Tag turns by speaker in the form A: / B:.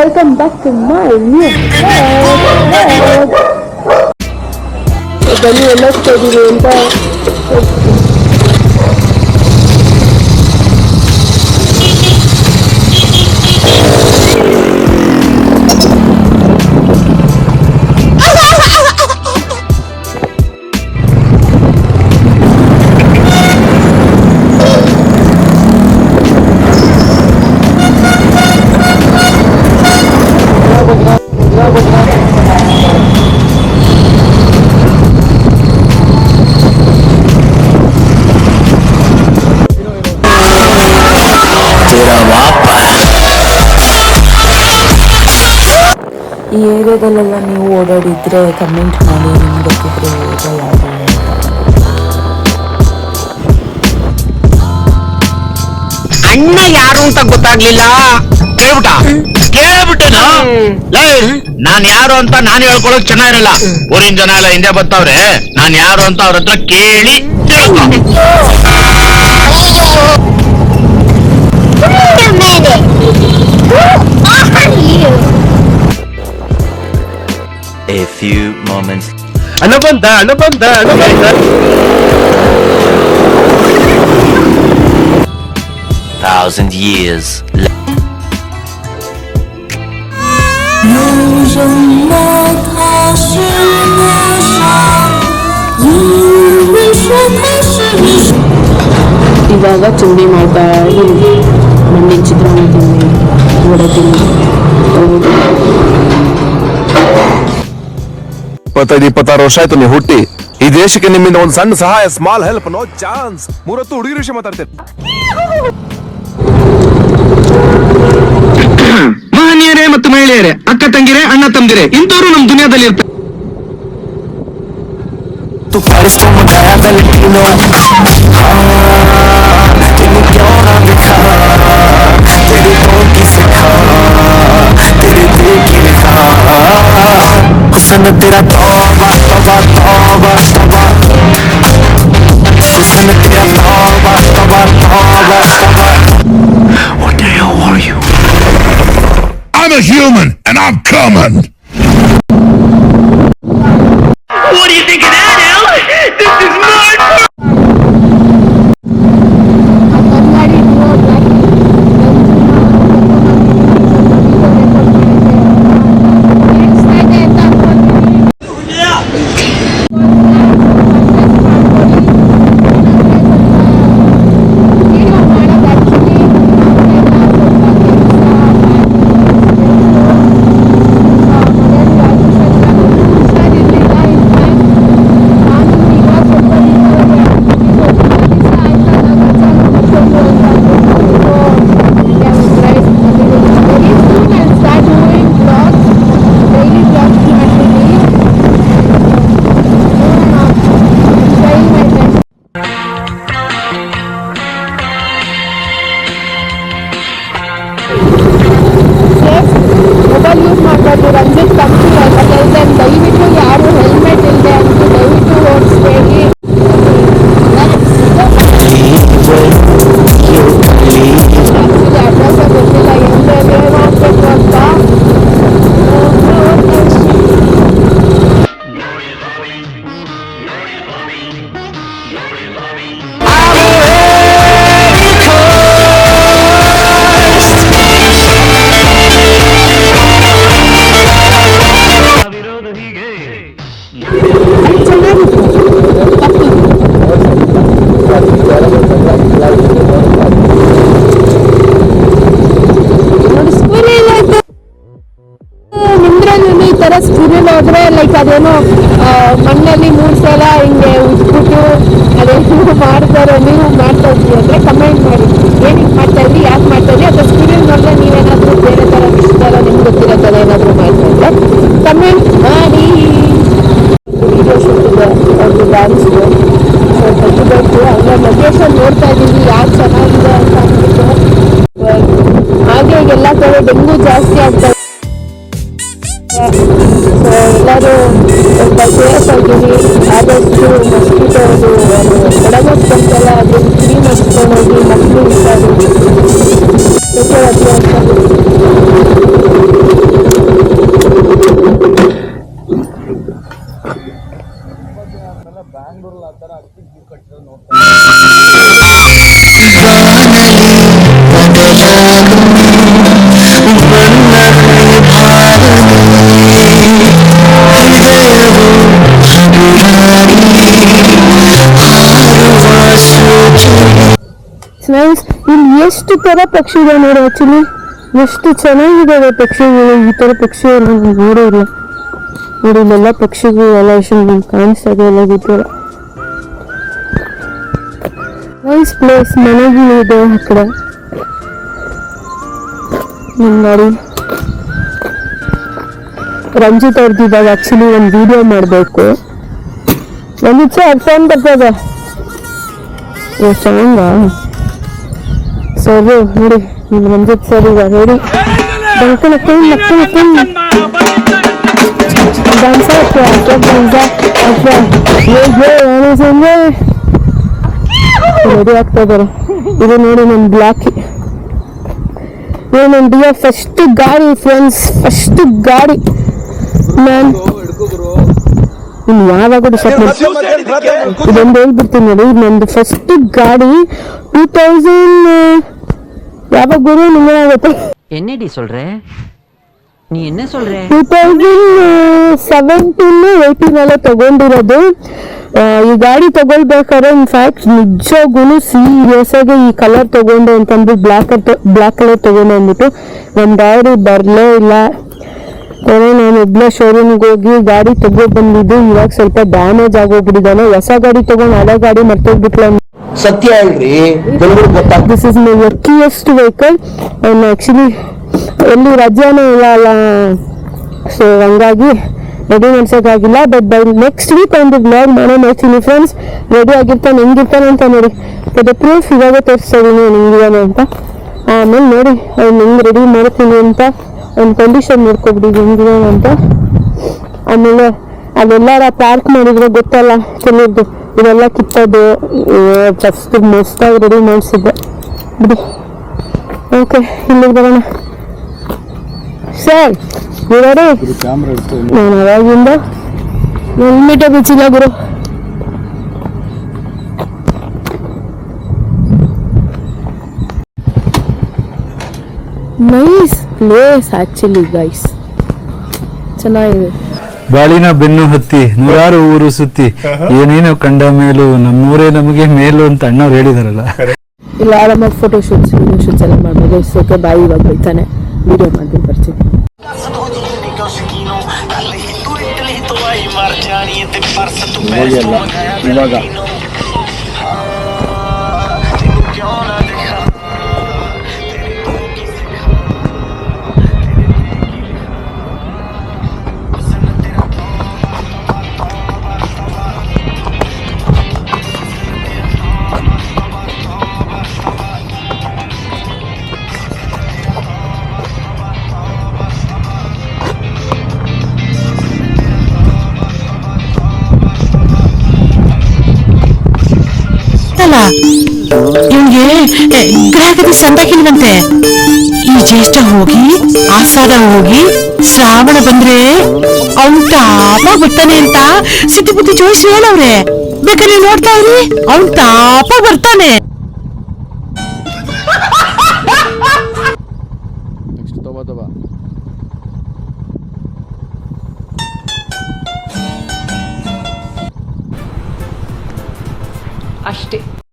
A: welcome back to my new vlog. ಬನ್ನಿ ಎಲ್ಲ ಹೋಗ್ತಿದ್ದೀವಿ ಅಂತ
B: ಈ ಏರಿಯಾದಲ್ಲೆಲ್ಲ ನೀವು ಓಡಾಡಿದ್ರೆ ಕಮೆಂಟ್ ಮಾಡಿ, ನಿಮ್ಗೆ ಗೊತ್ತಿದ್ರೆ ಯಾವುದು
C: ಅಣ್ಣ ಯಾರು ಅಂತ ಗೊತ್ತಾಗ್ಲಿಲ್ಲ. ಕೇಳ್ಬಿಟ್ಟೇನು? ನಾನ್ ಯಾರು ಅಂತ ನಾನು ಹೇಳ್ಕೊಳಕ್ ಚೆನ್ನಾಗಿರಲ್ಲ. ಊರಿನ ಜನ ಎಲ್ಲ ಹಿಂದೆ ಬರ್ತಾವ್ರೆ, ನಾನ್ ಯಾರು ಅಂತ ಅವ್ರ ಹತ್ರ ಕೇಳಿ ತಿಳ್ಕೊ.
D: A few moments.
C: ಅಣ್ಣ ಬಂದ.
D: 1,000 years.
A: ಇವಾಗ ಚುಂಡಿ ಮಾಡ್ತಾ ಮಣ್ಣಿನ ಚಿತ್ರಾನ್ನ ತಿಂಡಿ, ವಡೆ ತಿಂಡಿ.
E: 25-26 ವರ್ಷ ಆಯ್ತು ನೀವು ಹುಟ್ಟಿ. ಈ ದೇಶಕ್ಕೆ ನಿಮ್ಮಿಂದ ಒಂದು ಸಣ್ಣ ಸಹಾಯ, ಸ್ಮಾಲ್ ಹೆಲ್ಪ್, ನೋ ಚಾನ್ಸ್. 30 ಹುಡುಗಿರ ವಿಷಯ ಮಾತಾಡ್ತೇನೆ.
C: ಮಹನೀಯರೇ ಮತ್ತು ಮಹಿಳೆಯರೇ, ಅಕ್ಕ ತಂಗಿರೇ, ಅಣ್ಣ ತಮ್ಮದಿರೇ, ಇಂಥವ್ರು ನಮ್ ದುನಿಯಾದಲ್ಲಿ ಇರ್ತಾರೆ.
F: तेरा तौबा तौबा तौबा तौबा, हुस्न तेरा तौबा तौबा तौबा तौबा. What the hell are you?
G: I'm a human and I'm coming.
C: What do you think of that, Al? This is my
A: mobile use ಮಾಡಬಾರ್ದು. ರಂಜಿತ್ ಕಂಪ್ನಿ ದಯವಿಟ್ಟು ಯಾರು ಹೆಲ್ಮೆಟ್ ಇಲ್ಲದೆ ಅಂತ ದಯವಿಟ್ಟು ಓಡಿಸ್ಬೇಡಿ. ಅಡ್ರೆಸ್ ಗೊತ್ತಿಲ್ಲ, ಏನಾಗಬೇಕು ಅಂತ. ನಿಮ್ದ್ರಲ್ಲಿ ಈ ತರ ಸ್ಕೂಲಲ್ಲಿ ಹೋದ್ರೆ ಲೈಕ್ ಅದೇನೋ ಮಣ್ಣಲ್ಲಿ 3 ಸಲ ಹಿಂಗೆ ಉಜ್ಬಿಟ್ಟು ಅದೇನೋ ಮಾಡ್ತಾರೆ. ನೀವು ಮಾಡ್ತಾ ಇದ್ವಿ ಅಂದ್ರೆ ಕಮೆಂಟ್ ಮಾಡಿ, ಏನಕ್ಕೆ ಮಾಡ್ತಾ ಇದ್ರಿ, ಯಾಕೆ ಮಾಡ್ತಾ ಇದ್ರಿ. ಅಥವಾ ಸ್ಕೂಲಲ್ಲಿ ನೋಡಿದ್ರೆ ನೀವೇನಾದ್ರೂ ಬೇರೆ ತರ ಇಷ್ಟ ನಿಮ್ಗೆ ಗೊತ್ತಿರೋ ಏನಾದ್ರು ಮಾಡ್ತಾ ಇದ್ರೆ ಕಮೆಂಟ್ ಮಾಡಿ. ವಿಡಿಯೋ ಶೂಟ್ ಇದೆ ಅವ್ರದ್ದು ಡ್ಯಾನ್ಸ್ದು, ಸೊ ತೆಗಿಬೇಕು. ಹಂಗೆ ಲೊಕೇಶನ್ ನೋಡ್ತಾ ಇದ್ದೀವಿ ಯಾರು ಚೆನ್ನಾಗಿದೆ ಅಂತ ಅಂದ್ಬಿಟ್ಟು. ಹಾಗೆ ಎಲ್ಲ ಕಡೆ ಡೆಂಗು ಜಾಸ್ತಿ ಆಗ್ತಾ ಇದೆ. ಸೊ ಎಲ್ಲರೂ ಸ್ವಲ್ಪ ಸೇಫ್ ಆಗಿರಿ. ಆದಷ್ಟು ಮಸ್ಕಿಟೋ ಕೊಡಗಸ್ ಬಂತಲ್ಲ, ಅದನ್ನು ಕ್ಲೀನ್ ಹಚ್ಕೊಂಡೋಗಿ ಮಕ್ಕಳು ಇರ್ತಾರೆ. It's nice. ಇಲ್ಲಿ ಎಷ್ಟು ತರ ಪಕ್ಷಿ ಇದೆ ನೋಡಿ, ಆಕ್ಚುಲಿ ಎಷ್ಟು ಚೆನ್ನಾಗಿದ್ದಾವೆ ಪಕ್ಷಿಗಳು. ಈ ತರ ಪಕ್ಷಿ ಎಲ್ಲ ನಾನು ನೋಡೇ ಇಲ್ಲ ನೋಡಿ. ಇಲ್ಲೆಲ್ಲ ಪಕ್ಷಿಗಳು ಎಲ್ಲ ಎಷ್ಟು ಕಾಣಿಸ್ತಾ ಇದೆ ಎಲ್ಲ ಗೊತ್ತಿಲ್ಲ. Nice place. ಮನೆಗಳು ಇದೆ ಆ ಕಡೆ. ನಮ್ಮ ಗಾಡಿ ರಂಜಿತ್ ಅವ್ರದ್ದು ಇವಾಗ ಆಕ್ಚುಲಿ ಒಂದು ವಿಡಿಯೋ ಮಾಡಬೇಕು. ರಂಜಿತ್ ಸರ್ ಫೋನ್ ಬರ್ತದೆ ಚೆನ್ನಾಗ ಸರ್ ನೋಡಿ. ರಂಜಿತ್ ಸರ್ ಈಗ ರೆಡಿ ರೆಡಿ ಆಗ್ತಾ ಇದಾರೆ. ಇದು ನೋಡಿ ನನ್ನ ಬ್ಲಾಕಿ, ಇದು ನನ್ನ ಡಿಯೋ ಫಸ್ಟ್ ಗಾಡಿ ಫ್ರೆಂಡ್ಸ್, ಫಸ್ಟ್ ಗಾಡಿ. ನಾನು ಇನ್ನು ಯಾವಾಗ ಇದೊಂದು ಹೇಳ್ಬಿಡ್ತೀನಿ ನೋಡಿ, ನಂದು ಫಸ್ಟ್ ಗಾಡಿ 2000 ಯಾವಾಗ ಗುರು ನಿಮಗೆ ಆಗುತ್ತೆ
H: என்னடி சொல்ற நீ என்ன சொல்ற
A: 2017-18 ತಗೊಂಡಿರೋದು. ಈ ಗಾಡಿ ತಗೊಳ್ಬೇಕಾದ್ರೆ ಇನ್ಫ್ಯಾಕ್ಟ್ ನಿಜವಾಗೂ ಸೀರಿಯಸ್ ಆಗಿ ಈ ಕಲರ್ ತಗೊಂಡೆ ಅಂತಂದ್ಬಿಟ್ಟು ಬ್ಲ್ಯಾಕ್ ಕಲರ್ ತಗೊಂಡೆ ಅಂದ್ಬಿಟ್ಟು ನಮ್ಮ ಗಾಡಿ ಬರಲೇ ಇಲ್ಲ. ನಾನು ಒಬ್ಳೆ ಶೋರೂಮ್ಗೆ ಹೋಗಿ ಗಾಡಿ ಬಂದಿದ್ದು. ಇವಾಗ ಸ್ವಲ್ಪ ಡ್ಯಾಮೇಜ್ ಆಗೋಗ್ಬಿಟ್ಟಿದ್ದಾನೆ. ಹೊಸ ಗಾಡಿ ತಗೊಂಡು ಹಳೆ ಗಾಡಿ ಮರ್ತೋಗ್ಬಿಟ್ಲ.
I: ಸತ್ಯ ಹೇಳ್ರಿ,
A: this is my luckiest vehicle. Actually ಎಲ್ಲಿ ರಜಾನೇ ಇಲ್ಲ ಅಲ್ಲ, ಸೊ ಹಂಗಾಗಿ ರೆಡಿ ಮಾಡ್ಸೋಕ್ಕಾಗಿಲ್ಲ. ಬಟ್ ಬೈ ನೆಕ್ಸ್ಟ್ ವೀಕ್ ಒಂದು ಬ್ಲಾಗ್ ಮಾಡ್ತೀನಿ ಫ್ರೆಂಡ್ಸ್. ರೆಡಿ ಆಗಿರ್ತಾನೆ, ಹೆಂಗಿರ್ತಾನೆ ಅಂತ ನೋಡಿ. ಅದು ಪ್ರೂಫ್ ಇವಾಗ ತೋರಿಸ್ತಾ ಇದೀನಿ ಹೆಂಗಿದಾನೆ ಅಂತ. ಆಮೇಲೆ ನೋಡಿ ಅವ್ನು ಹೆಂಗ್ ರೆಡಿ ಮಾಡ್ತೀನಿ ಅಂತ ಒಂದು ಕಂಡೀಷನ್ ನೋಡ್ಕೊಬಿಡಿ ಹೆಂಗಿದಾನೆ ಅಂತ. ಆಮೇಲೆ ಅಲ್ಲೆಲ್ಲಾರ ಪಾರ್ಕ್ ಮಾಡಿದ್ರೆ ಗೊತ್ತಲ್ಲ ಕೆಲವ್ರದ್ದು, ಇದೆಲ್ಲ ಕಿತ್ತೋದು. ಫಸ್ಟ್ ಮಸ್ತಾಗಿ ರೆಡಿ ಮಾಡಿಸಿದ್ದೆ ಬಿಡಿ. ಓಕೆ, ಇಲ್ಲಿಗೆ ಬರೋಣ ಸರ್. ನೋಡಿ ನಾನು ಅವಾಗಿಂದ ಹೆಲ್ಮೆಟೇ ಬಿಚ್ಚಿಲ್ಲ ಗುರು. ನೈಸ್ ಪ್ಲೇಸ್ ಆಕ್ಚುಲಿ ಗೈಸ್, ಚೆನ್ನಾಗಿದೆ.
F: ಬಾಳಿನ ಬೆನ್ನು ಹತ್ತಿ ನೂರಾರು ಊರು ಸುತ್ತಿ ಏನೇನೋ ಕಂಡ ಮೇಲೂ ನಮ್ಮೂರೇ ನಮಗೆ ಮೇಲು ಅಂತ ಅಣ್ಣವ್ರು ಹೇಳಿದಾರಲ್ಲ.
A: ಇಲ್ಲ ಆರಾಮಾಗಿ ಫೋಟೋ ಶೂಟ್ಸ್ ವಿಡಿಯೋ ಶೂಟ್ಸ್ ಎಲ್ಲ ಮಾಡ್ಬೋದು. ಸೋಕೆ ಬಾಯಿ ಇವಾಗ ಬೈತಾನೆ, ವಿಡಿಯೋ ಮಾಡ್ಬಿಟ್ಟು ಬರ್ತೀನಿ.
E: ಇವಾಗ
J: ಇವ್ಗೆ ಗ್ರಾಹಕತೆ ಸಂದಾಕಿಲ್ವಂತೆ. ಈ ಜ್ಯೇಷ್ಠ ಹೋಗಿ ಆಷಾಢ ಹೋಗಿ ಶ್ರಾವಣ ಬಂದ್ರೆ ಅವ್ನ್ ತಾಪ ಬರ್ತಾನೆ ಅಂತ ಸಿದ್ಧಿ ಬುದ್ಧಿ ಜೋಶ್ ಹೇಳವ್ರೆ. ಬೇಕಾದ್ರೆ ನೋಡ್ತಾ ಇರಿ, ಅವ್ನ್ ತಾಪ ಬರ್ತಾನೆ.
B: ಅಷ್ಟೇ.